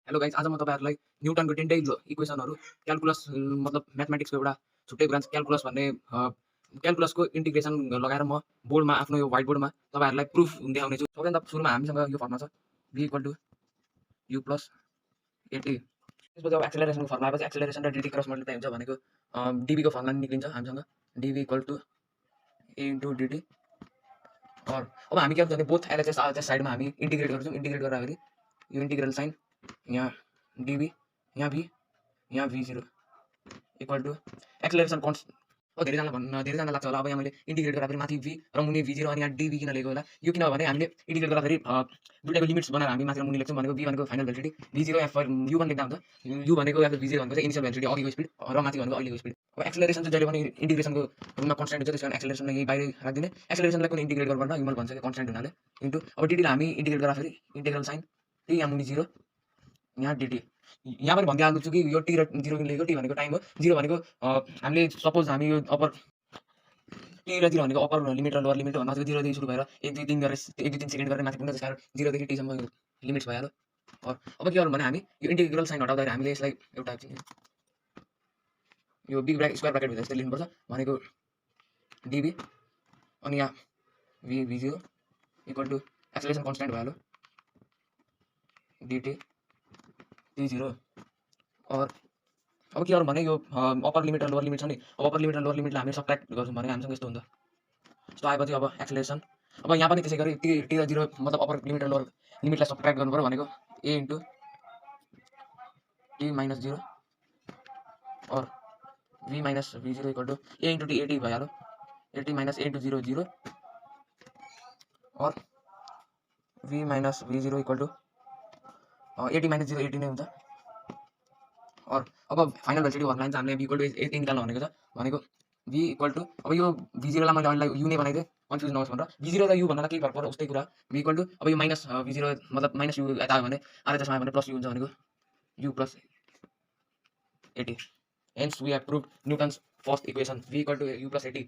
Hello guys, आज म तपाईँहरूलाई न्युटनको 10 इक्वेसनहरू क्याल्कुलस मतलब म्याथमेटिक्सको एउटा छुट्टै ब्रान्च क्याल्कुलस भन्ने क्याल्कुलसको इन्टिग्रेसन लगाएर म बोर्डमा आफ्नो यो व्हाइट बोर्डमा तपाईँहरूलाई प्रुफ देखाउनेछु। सबैभन्दा सुरुमा हामीसँग यो फर्मुला छ v equal to u plus at. त्यसपछि अब एक्सेलरेसनको फर्मुला आएपछि एक्सेलरेसन र dt क्रस मल्टिप्लाई हुन्छ भनेको dv को फर्मुला निक्लिन्छ हामीसँग dv equal to a into dt। और अब हामी के गर्छौँ भने बोथ एलएचएस आरएचएस साइडमा हामी इन्टिग्रेट गर्छौँ। इन्टिग्रेट गर्दाखेरि यो इन्टिग्रल साइन यहाँ dv यहाँ v यहाँ v0 इक्वल टु एक्सेलरेसन कन्स्ट। अब धेरैजना लाग्छ होला अब यहाँ मैले इन्टिग्रेट गर्दाखेरि माथि v र मुनि v0 अनि यहाँ dv किन लेखेको होला। यो किनभने हामीले इन्टिग्रेट गर्दाखेरि दुईटाको लिमिट्स बनाएर हामी माथि र मुनि लेख्छौँ भनेको v भनेको फाइनल भेलिडिटी v0 या u1 लेख्दा हुन्छ। u भनेको या v0 भनेको चाहिँ इनिशियल भेलिडिटी अघिको स्पिड र माथि भनेको अहिलेको स्पिड। अब एक्सेलरेसन चाहिँ जहिले पनि इन्टिग्रेसनको रूपमा कन्स्ट्यान्ट हुन्छ, त्यसकारण एक्सेलरेसनलाई यही बाहिर राखिदिने। एक्सेलरेसनलाई कुनै इन्टिग्रेट गर्नुपर्दैन, युमल भन्छ कन्स्ट्यान्ट हुनाले इन्टु अब dt लाई हामी इन्टिग्रेट गर्दाखेरि इन्टिग्रल साइन t यहाँ मुनि 0 यहाँ dt। यहाँ पनि भनिदिइहाल्छु कि यो t र 0 किन लेखेको, t भनेको टाइम हो, 0 भनेको हामीले सपोज हामी यो अप्पर t र 0 भनेको अप्पर लिमिट र लोवर लिमिट हो, माथिको 0 देखि सुरु भएर 1 2 3 गरेर 1 2 3 सेकेन्ड गरेर माथि पुग्न, त्यसकारण 0 देखि t सम्म लिमिट्स भइहाल्यो। और अब के गरौँ भने हामी यो इन्टिग्रल साइन हटाउँदाखेरि हामीले यसलाई एउटा यो बिग ब्राकेट स्क्वायर ब्राकेट भित्र यस्तै लेख्नुपर्छ भनेको dv अनि यहाँ v0 equal to acceleration constant भइहाल्यो dt t0। और अब के गरौँ भने यो अप्पर लिमिट र लोवर लिमिट छ नि, अब अप्पर लिमिट र लोवर लिमिटलाई हामी सब्ट्र्याक्ट गर्छौँ भने हामीसँग यस्तो हुन्छ। यस्तो आएपछि अब एक्सेलरेसन अब यहाँ पनि त्यसै गरी t र 0 मतलब अप्पर लिमिट र लोवर लिमिटलाई सब्ट्र्याक्ट गर्नु पर्यो भनेको a इन्टु t माइनस 0 और v minus v0 equal to a into t 80 भइहाल्यो, 80 माइनस a इन्टु 0 0 और v minus v0 equal to 80 minus 0 80 नै हुन्छ। और अब फाइनल भेलिडिटी फर्मुला चाहिँ हामीले v इक्वल टु यति निकाल्नु भनेको छ भनेको v इक्वल टु अब यो v0 लाई मैले अहिलेलाई u नै बनाइदिएँ कन्फ्युज नहोस् भनेर। v0 र u भन्नलाई केही फरक पर्छ, उस्तै कुरा v इक्वल टु अब यो माइनस v0 मतलब माइनस u यता आयो भने आरएचएसमा आयो भने प्लस u हुन्छ भनेको u plus 80। Hence we have proved Newton's first equation v equal to u plus 80